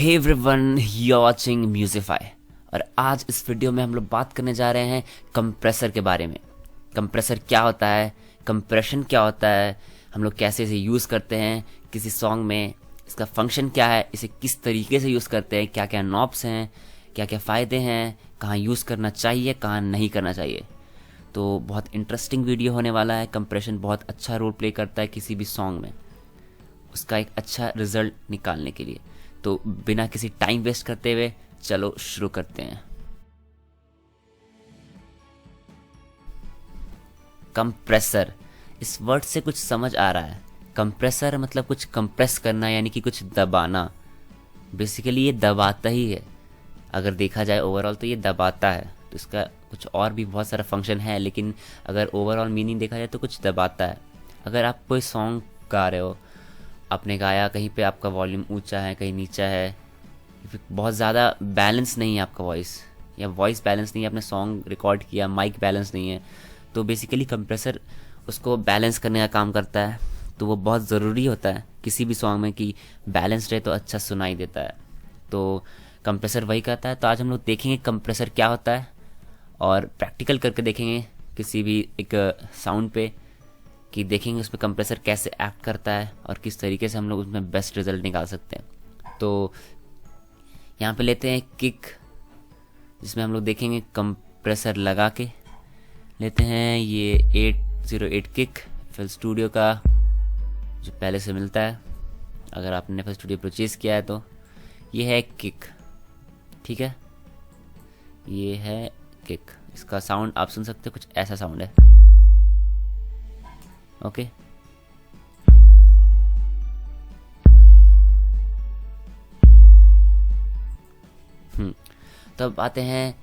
Hey everyone, you are watching Musify. और आज इस वीडियो में हम लोग बात करने जा रहे हैं कंप्रेसर के बारे में। कंप्रेसर क्या होता है, कंप्रेशन क्या होता है, हम लोग कैसे इसे यूज़ करते हैं किसी सॉन्ग में, इसका फंक्शन क्या है, इसे किस तरीके से यूज़ करते हैं, क्या क्या नॉब्स हैं, क्या क्या फ़ायदे हैं, कहाँ यूज़ करना चाहिए कहाँ नहीं करना चाहिए। तो बहुत इंटरेस्टिंग वीडियो होने वाला है। कंप्रेशन बहुत अच्छा रोल प्ले करता है किसी भी सॉन्ग में, उसका एक अच्छा रिजल्ट निकालने के लिए। तो बिना किसी टाइम वेस्ट करते हुए चलो शुरू करते हैं। कंप्रेसर, इस वर्ड से कुछ समझ आ रहा है। कंप्रेसर मतलब कुछ कंप्रेस करना, यानी कि कुछ दबाना। बेसिकली ये दबाता ही है। अगर देखा जाए ओवरऑल तो ये दबाता है। तो इसका कुछ और भी बहुत सारा फंक्शन है, लेकिन अगर ओवरऑल मीनिंग देखा जाए तो कुछ दबाता है। अगर आप कोई सॉन्ग गा रहे हो, आपने गाया, कहीं पे आपका वॉल्यूम ऊंचा है कहीं नीचा है, बहुत ज़्यादा बैलेंस नहीं है आपका वॉइस, या वॉइस बैलेंस नहीं है, आपने सॉन्ग रिकॉर्ड किया माइक बैलेंस नहीं है, तो बेसिकली कंप्रेसर उसको बैलेंस करने का काम करता है। तो वो बहुत ज़रूरी होता है किसी भी सॉन्ग में कि बैलेंस रहे तो अच्छा सुनाई देता है। तो कंप्रेसर वही करता है। तो आज हम लोग देखेंगे कंप्रेसर क्या होता है और प्रैक्टिकल करके देखेंगे किसी भी एक साउंड पे, कि देखेंगे उसमें कंप्रेसर कैसे एक्ट करता है और किस तरीके से हम लोग उसमें बेस्ट रिजल्ट निकाल सकते हैं। तो यहाँ पे लेते हैं किक, जिसमें हम लोग देखेंगे कंप्रेसर लगा के लेते हैं। ये 808 किक FL स्टूडियो का जो पहले से मिलता है, अगर आपने FL स्टूडियो परचेज़ किया है तो ये है किक, ठीक है, ये है किक। इसका साउंड आप सुन सकते हो, कुछ ऐसा साउंड है। ओके, तो अब आते हैं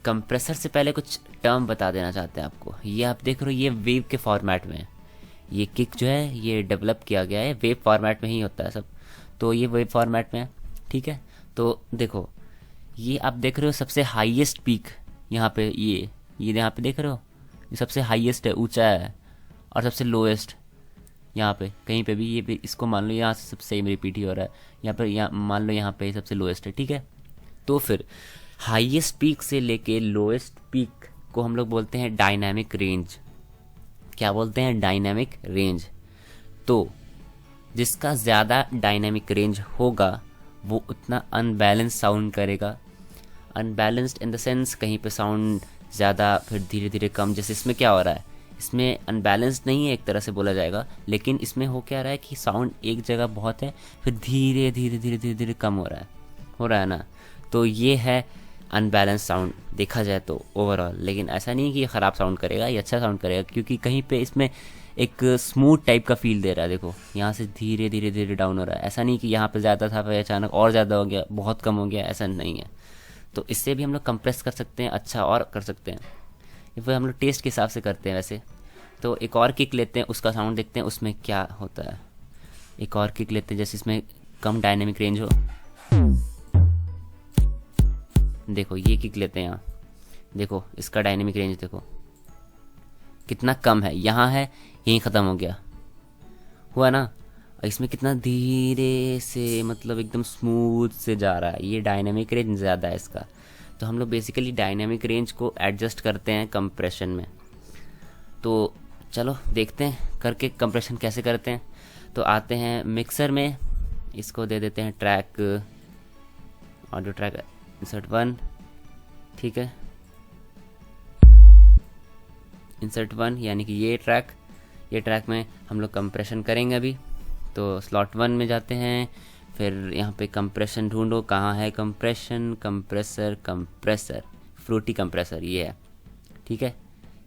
कंप्रेसर से पहले कुछ टर्म बता देना चाहते हैं आपको। ये आप देख रहे हो, ये वेव के फॉर्मेट में है। ये किक जो है ये डेवलप किया गया है, वेव फॉर्मेट में ही होता है सब। तो ये वेव फॉर्मेट में है, ठीक है। तो देखो, ये आप देख रहे हो सबसे हाईएस्ट पीक यहाँ पे, ये यहाँ पे देख रहे हो, ये सबसे हाईएस्ट है, ऊंचा है, और सबसे लोएस्ट यहाँ पे कहीं पे भी, ये भी इसको मान लो यहाँ से सबसे सेम रिपीट ही हो रहा है, यहाँ पर यहाँ मान लो यहाँ पे सबसे लोएस्ट है, ठीक है। तो फिर हाईएस्ट पीक से लेके लोएस्ट पीक को हम लोग बोलते हैं डायनामिक रेंज। क्या बोलते हैं? Dynamic range. तो जिसका ज़्यादा डायनामिक रेंज होगा वो उतना अनबैलेंस साउंड करेगा। अनबैलेंस्ड इन द सेंस, कहीं पे साउंड ज़्यादा फिर धीरे धीरे कम। जैसे इसमें क्या हो रहा है, इसमें अनबैलेंस्ड नहीं है एक तरह से बोला जाएगा, लेकिन इसमें हो क्या रहा है कि साउंड एक जगह बहुत है, फिर धीरे धीरे धीरे धीरे धीरे कम हो रहा है ना। तो ये है अनबैलेंस साउंड देखा जाए तो ओवरऑल। लेकिन ऐसा नहीं कि ये ख़राब साउंड करेगा, ये अच्छा साउंड करेगा, क्योंकि कहीं पे इसमें एक स्मूथ टाइप का फील दे रहा है। देखो यहाँ से धीरे धीरे धीरे डाउन हो रहा है। ऐसा नहीं कि यहाँ पे ज़्यादा था फिर अचानक और ज़्यादा हो गया, बहुत कम हो गया, ऐसा नहीं है। तो इससे भी हम लोग कंप्रेस कर सकते हैं, अच्छा और कर सकते हैं। ये फिर हम लोग टेस्ट के हिसाब से करते हैं वैसे। तो एक और किक लेते हैं, उसका साउंड देखते हैं उसमें क्या होता है। एक और किक लेते हैं, जैसे इसमें कम डायनेमिक रेंज हो। देखो ये किक लेते हैं, यहाँ देखो इसका डायनेमिक रेंज देखो कितना कम है, यहाँ है यहीं ख़त्म हो गया, हुआ ना। और इसमें कितना धीरे से, मतलब एकदम स्मूथ से जा रहा है, ये डायनेमिक रेंज ज़्यादा है इसका। तो हम लोग बेसिकली डायनेमिक रेंज को एडजस्ट करते हैं कंप्रेशन में। तो चलो देखते हैं करके कंप्रेशन कैसे करते हैं। तो आते हैं मिक्सर में, इसको दे देते हैं ट्रैक, ऑडियो ट्रैक इंसर्ट 1, ठीक है, इंसर्ट 1 यानी कि ये ट्रैक में हम लोग कंप्रेशन करेंगे अभी। तो स्लॉट 1 में जाते हैं, फिर यहाँ पे कंप्रेशन ढूंढो, कहाँ है कंप्रेशन, कंप्रेसर फ्रूटी कंप्रेसर, ये है, ठीक है,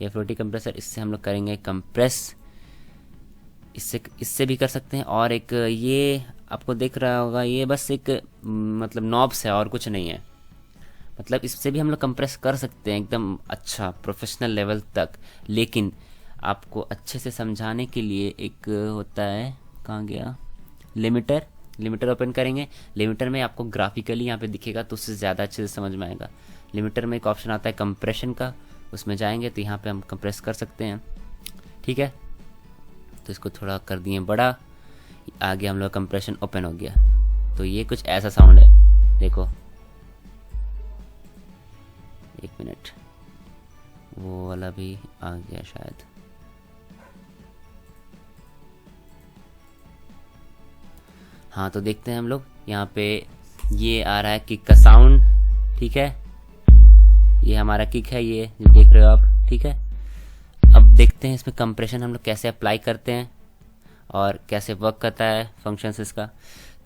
ये फ्रूटी कंप्रेसर। इससे हम लोग करेंगे कंप्रेस। इससे भी कर सकते हैं। और एक ये आपको दिख रहा होगा, ये बस एक मतलब नॉब्स है और कुछ नहीं है। मतलब इससे भी हम लोग कंप्रेस कर सकते हैं एकदम अच्छा प्रोफेशनल लेवल तक। लेकिन आपको अच्छे से समझाने के लिए एक होता है, कहाँ गया, लिमिटर ओपन करेंगे। लिमिटर में आपको ग्राफिकली यहाँ पे दिखेगा, तो उससे ज़्यादा अच्छे से समझ में आएगा। लिमिटर में एक ऑप्शन आता है कंप्रेशन का, उसमें जाएंगे तो यहाँ पे हम कंप्रेस कर सकते हैं, ठीक है। तो इसको थोड़ा कर दिए बड़ा, आगे हम लोग कंप्रेशन ओपन हो गया। तो ये कुछ ऐसा साउंड है, देखो। एक मिनट, वो वाला भी आ गया शायद। हाँ तो देखते हैं हम लोग यहाँ पे, ये आ रहा है किक का साउंड, ठीक है। ये हमारा किक है, ये देख रहे हो आप, ठीक है। अब देखते हैं इसमें कंप्रेशन हम लोग कैसे अप्लाई करते हैं और कैसे वर्क करता है फंक्शंस इसका।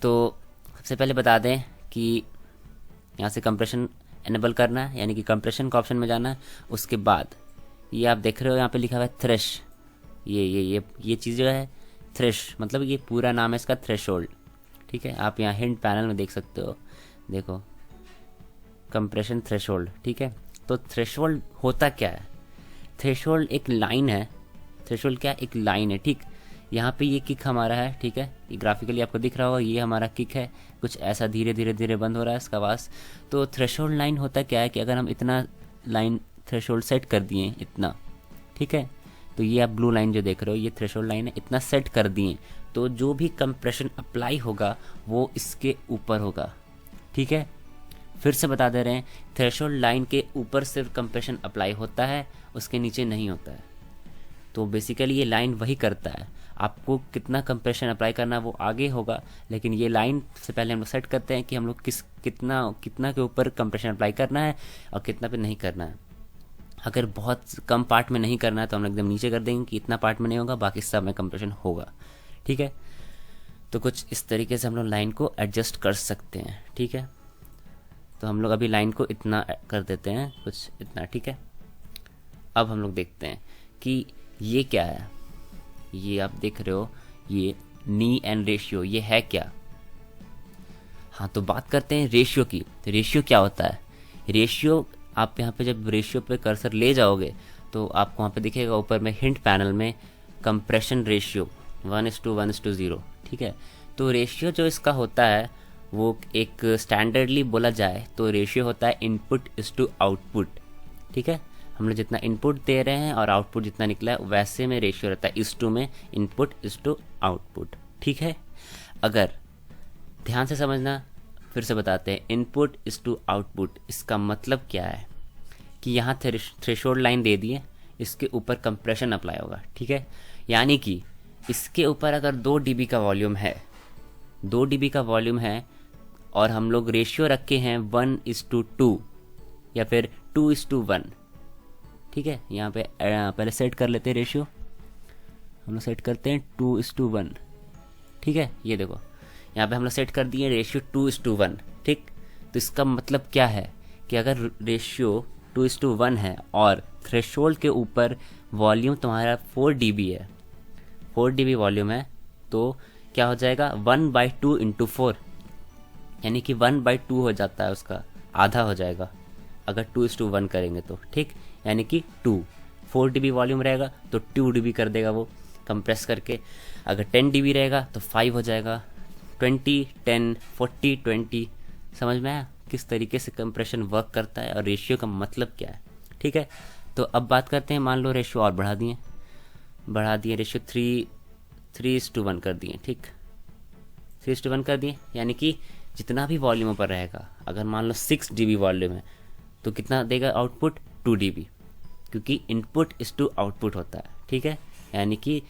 तो सबसे पहले बता दें कि यहाँ से कंप्रेशन एनेबल करना है, यानी कि कंप्रेशन का ऑप्शन में जाना है। उसके बाद ये आप देख रहे हो यहाँ पे लिखा हुआ है थ्रेश, ये चीज़ जो है थ्रेश, मतलब ये पूरा नाम है इसका थ्रेशोल्ड, ठीक है। आप यहाँ हिंट पैनल में देख सकते हो, देखो कंप्रेशन थ्रेशोल्ड, ठीक है। तो थ्रेशोल्ड होता क्या है? थ्रेशोल्ड एक लाइन है। थ्रेशोल्ड क्या, एक लाइन है, ठीक। यहाँ पे ये किक हमारा है, ठीक है। ये ग्राफिकली आपको दिख रहा होगा, ये हमारा किक है। कुछ ऐसा धीरे धीरे धीरे बंद हो रहा है इसका आवाज़। तो थ्रेशोल्ड लाइन होता क्या है कि अगर हम इतना लाइन थ्रेशोल्ड सेट कर दिए, इतना, ठीक है। तो ये आप ब्लू लाइन जो देख रहे हो, ये थ्रेशोल्ड लाइन है, इतना सेट कर दिए तो जो भी कंप्रेशन अप्लाई होगा वो इसके ऊपर होगा, ठीक है। फिर से बता दे रहे हैं, थ्रेशोल्ड लाइन के ऊपर सिर्फ कंप्रेशन अप्लाई होता है, उसके नीचे नहीं होता है। तो बेसिकली ये लाइन वही करता है, आपको कितना कंप्रेशन अप्लाई करना वो आगे होगा, लेकिन ये लाइन से पहले हम लोग सेट करते हैं कि हम लोग कितना के ऊपर कंप्रेशन अप्लाई करना है और कितना पे नहीं करना है। अगर बहुत कम पार्ट में नहीं करना है तो हम लोग एकदम नीचे कर देंगे कि इतना पार्ट में नहीं होगा, बाकी सब में कंप्रेशन होगा, ठीक है। तो कुछ इस तरीके से हम लोग लाइन को एडजस्ट कर सकते हैं, ठीक है। तो हम लोग अभी लाइन को इतना कर देते हैं, कुछ इतना, ठीक है। अब हम लोग देखते हैं कि ये क्या है। ये आप देख रहे हो, ये नी एंड रेशियो, ये है क्या? हाँ तो बात करते हैं रेशियो की। तो रेशियो क्या होता है? रेशियो, आप यहाँ पे जब रेशियो पे कर्सर ले जाओगे तो आपको वहाँ पे दिखेगा ऊपर में हिंट पैनल में कंप्रेशन रेशियो 1:1:0, ठीक है। तो रेशियो जो इसका होता है वो एक स्टैंडर्डली बोला जाए तो रेशियो होता है इनपुट इज टू आउटपुट, ठीक है। हम लोग जितना इनपुट दे रहे हैं और आउटपुट जितना निकला है वैसे में रेशियो रहता है, इज टू में इनपुट इज टू आउटपुट, ठीक है। अगर ध्यान से समझना, फिर से बताते हैं, इनपुट इज टू आउटपुट, इसका मतलब क्या है कि यहाँ थ्रेशोल्ड लाइन दे दिए, इसके ऊपर कंप्रेशन अप्लाई होगा, ठीक है। यानी कि इसके ऊपर अगर 2 dB का वॉल्यूम है, 2 dB का वॉल्यूम है और हम लोग रेशियो रखे हैं 1:2 या फिर 2:1, ठीक है। यहाँ पे पहले सेट कर लेते हैं रेशियो, हम लोग सेट करते हैं 2:1, ठीक है। ये देखो यहाँ पे हम लोग सेट कर दिए रेशियो 2:1, ठीक। तो इसका मतलब क्या है कि अगर रेशियो 2:1 है और थ्रेशोल्ड के ऊपर वॉल्यूम तुम्हारा 4 dB है, 4 dB वॉल्यूम है, तो क्या हो जाएगा 1/2 × 4, यानी कि 1/2 हो जाता है, उसका आधा हो जाएगा अगर 2:1 करेंगे तो, ठीक। यानी कि 4 dB वॉल्यूम रहेगा तो 2 dB कर देगा वो कंप्रेस करके। अगर 10 dB रहेगा तो 5 हो जाएगा, 20, 10, 40, 20। समझ में आया किस तरीके से कंप्रेशन वर्क करता है और रेशियो का मतलब क्या है, ठीक है। तो अब बात करते हैं, मान लो रेशियो और बढ़ा दिए रेशियो 3:1 कर दिए, ठीक। 3:1 कर दिए, यानी कि जितना भी वॉल्यूम पर रहेगा, अगर मान लो 6 dB वॉल्यूम है तो कितना देगा आउटपुट? 2 dB, क्योंकि इनपुट इज टू आउटपुट होता है, ठीक है। यानी कि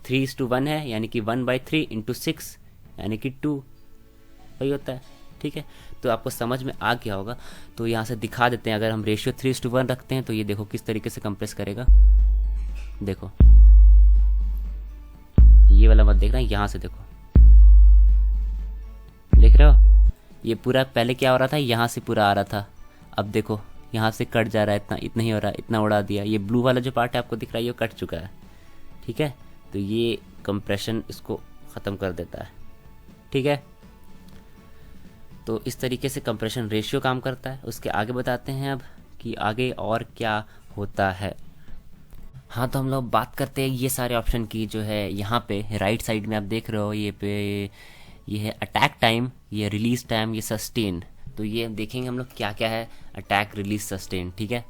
3:1 है, यानी कि 1/3 × 6 यानी कि 2, वही होता है, ठीक है। तो आपको समझ में आ गया होगा। तो यहाँ से दिखा देते हैं, अगर हम रेशियो 3:1 रखते हैं तो ये देखो किस तरीके से कंप्रेस करेगा। देखो ये वाला मत देखना, यहाँ से देखो, देख रहे हो ये पूरा पहले क्या हो रहा था, यहाँ से पूरा आ रहा था, अब देखो यहाँ से कट जा रहा है, इतना ही हो रहा है, इतना उड़ा दिया। ये ब्लू वाला जो पार्ट है आपको दिख रहा है ये कट चुका है, ठीक है। तो ये कंप्रेशन इसको ख़त्म कर देता है, ठीक है। तो इस तरीके से कंप्रेशन रेशियो काम करता है। उसके आगे बताते हैं अब कि आगे और क्या होता है। हाँ तो हम लोग बात करते हैं ये सारे ऑप्शन की, जो है यहाँ पे राइट साइड में आप देख रहे हो, ये है अटैक टाइम, ये रिलीज टाइम, ये सस्टेन। तो ये देखेंगे हम लोग क्या क्या है अटैक, रिलीज, सस्टेन, ठीक है।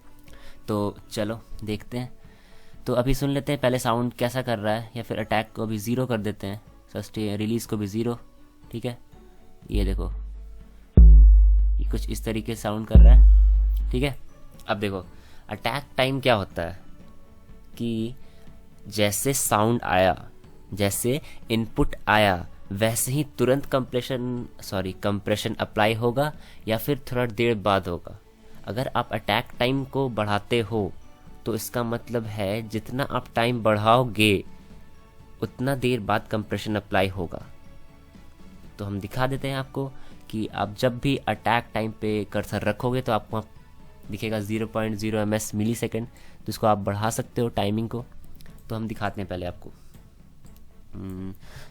तो चलो देखते हैं। तो अभी सुन लेते हैं पहले साउंड कैसा कर रहा है, या फिर अटैक को अभी 0 कर देते हैं, सस्टेन रिलीज को भी 0, ठीक है। ये देखो, ये कुछ इस तरीके से साउंड कर रहा है, ठीक है। अब देखो अटैक टाइम क्या होता है कि जैसे साउंड आया, जैसे इनपुट आया, वैसे ही तुरंत कंप्रेशन अप्लाई होगा या फिर थोड़ा देर बाद होगा। अगर आप अटैक टाइम को बढ़ाते हो तो इसका मतलब है जितना आप टाइम बढ़ाओगे उतना देर बाद कंप्रेशन अप्लाई होगा। तो हम दिखा देते हैं आपको कि आप जब भी अटैक टाइम पे कर्सर रखोगे तो आपको दिखेगा 0.0 ms मिली सेकेंड, तो इसको आप बढ़ा सकते हो टाइमिंग को। तो हम दिखाते हैं पहले आपको।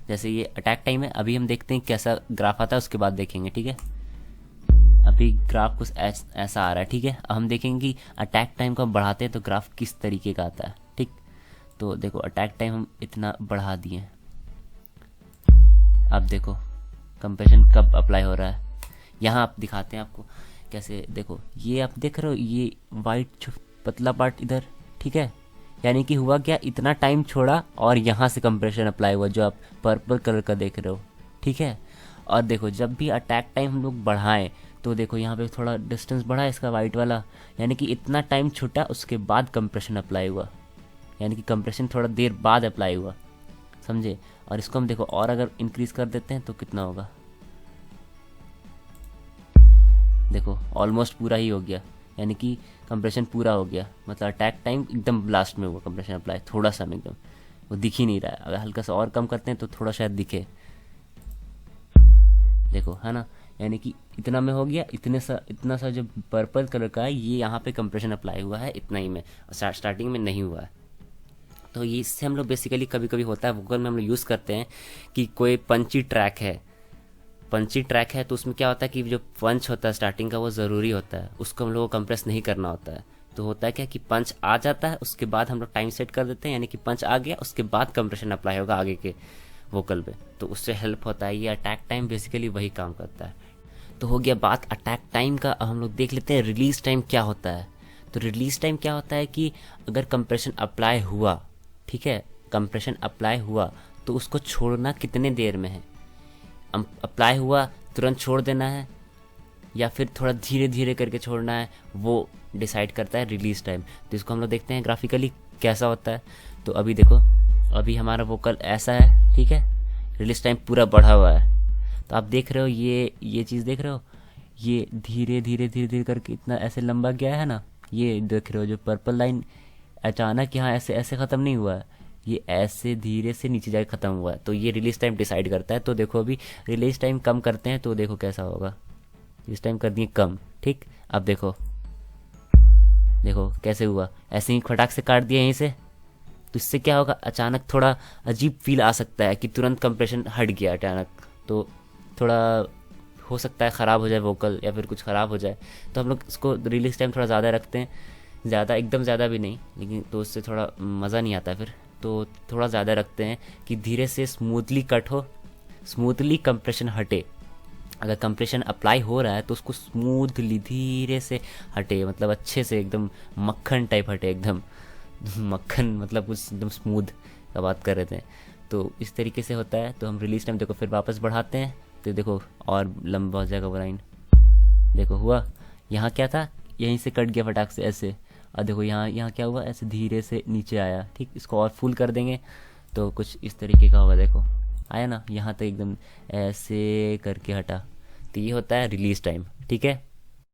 जैसे ये अटैक टाइम है, अभी हम देखते हैं कैसा ग्राफ आता है, उसके बाद देखेंगे, ठीक है। अभी ग्राफ कुछ ऐसा आ रहा है, ठीक है। अब हम देखेंगे कि अटैक टाइम को हम बढ़ाते हैं तो ग्राफ किस तरीके का आता है, ठीक। तो देखो अटैक टाइम हम इतना बढ़ा दिए, अब देखो कंप्रेशन कब अप्लाई हो रहा है। यहाँ आप दिखाते हैं आपको कैसे, देखो ये आप देख रहे हो, ये वाइट पतला पार्ट इधर, ठीक है। यानी कि हुआ क्या, इतना टाइम छोड़ा और यहाँ से कंप्रेशन अप्लाई हुआ, जो आप पर्पल कलर का देख रहे हो, ठीक है। और देखो जब भी अटैक टाइम हम लोग बढ़ाएं तो देखो यहाँ पे थोड़ा डिस्टेंस बढ़ा है इसका वाइट वाला, यानी कि इतना टाइम छूटा उसके बाद कंप्रेशन अप्लाई हुआ, यानी कि कंप्रेशन थोड़ा देर बाद अप्लाई हुआ, समझे। और इसको हम देखो और अगर इंक्रीज कर देते हैं तो कितना होगा, देखो ऑलमोस्ट पूरा ही हो गया, यानी कि कंप्रेशन पूरा हो गया। मतलब अटैक टाइम एकदम लास्ट में हुआ कंप्रेशन अप्लाई, थोड़ा सा में एकदम वो दिख ही नहीं रहा है। अगर हल्का सा और कम करते हैं तो थोड़ा शायद दिखे, देखो है ना, यानी कि इतना में हो गया, इतना सा जो पर्पल कलर का है ये यहाँ पे कंप्रेशन अप्लाई हुआ है इतना ही में, स्टार्टिंग में नहीं हुआ है। तो ये इससे हम लोग बेसिकली कभी कभी होता है वोकल में हम लोग यूज़ करते हैं कि कोई पंची ट्रैक है तो उसमें क्या होता है कि जो पंच होता है स्टार्टिंग का वो ज़रूरी होता है, उसको हम लोग को कंप्रेस नहीं करना होता है। तो होता है क्या कि पंच आ जाता है, उसके बाद हम लोग टाइम सेट कर देते हैं, यानी कि पंच आ गया उसके बाद कंप्रेशन अप्लाई होगा आगे के वोकल पे, तो उससे हेल्प होता है। ये अटैक टाइम बेसिकली वही काम करता है। तो हो गया बात अटैक टाइम का। अब हम लोग देख लेते हैं रिलीज टाइम क्या होता है। तो रिलीज टाइम क्या होता है कि अगर कंप्रेशन अप्लाई हुआ, ठीक है, कंप्रेशन अप्लाई हुआ तो उसको छोड़ना कितने देर में है। अप्लाई हुआ तुरंत छोड़ देना है या फिर थोड़ा धीरे धीरे करके छोड़ना है, वो डिसाइड करता है रिलीज टाइम। तो इसको हम लोग देखते हैं ग्राफिकली कैसा होता है। तो अभी देखो, अभी हमारा वोकल ऐसा है, ठीक है, रिलीज टाइम पूरा बढ़ा हुआ है। तो आप देख रहे हो ये चीज़ देख रहे हो, ये धीरे धीरे धीरे धीरे करके इतना ऐसे लंबा गया है ना, ये देख रहे हो जो पर्पल लाइन अचानक यहाँ ऐसे ऐसे ख़त्म नहीं हुआ है, ये ऐसे धीरे से नीचे जाके ख़त्म हुआ है। तो ये रिलीज टाइम डिसाइड करता है। तो देखो अभी रिलीज टाइम कम करते हैं तो देखो कैसा होगा, रिलीज टाइम कर दिए कम, ठीक। अब देखो कैसे हुआ, ऐसे ही फटाक से काट दिया यहीं से, तो इससे क्या होगा, अचानक थोड़ा अजीब फील आ सकता है कि तुरंत कंप्रेशन हट गया अचानक, तो थोड़ा हो सकता है ख़राब हो जाए वोकल या फिर कुछ ख़राब हो जाए। तो हम लोग इसको रिलीज टाइम थोड़ा ज़्यादा रखते हैं, ज़्यादा एकदम ज़्यादा भी नहीं, लेकिन तो उससे थोड़ा मज़ा नहीं आता फिर, तो थोड़ा ज़्यादा रखते हैं कि धीरे से स्मूथली कट हो, स्मूथली कंप्रेशन हटे। अगर कंप्रेशन अप्लाई हो रहा है तो उसको स्मूथली धीरे से हटे, मतलब अच्छे से एकदम मक्खन टाइप हटे, एकदम मक्खन मतलब कुछ एकदम स्मूथ का बात कर रहे थे। तो इस तरीके से होता है। तो हम रिलीज टाइम देखो फिर वापस बढ़ाते हैं तो देखो और लंबा हो जाएगा वो लाइन, देखो हुआ, यहाँ क्या था, यहीं से कट गया फटाक से ऐसे, और देखो यहाँ क्या हुआ, ऐसे धीरे से नीचे आया, ठीक। इसको और फुल कर देंगे तो कुछ इस तरीके का होगा, देखो आया ना, यहाँ तक एकदम ऐसे करके हटा। तो ये होता है रिलीज टाइम, ठीक है।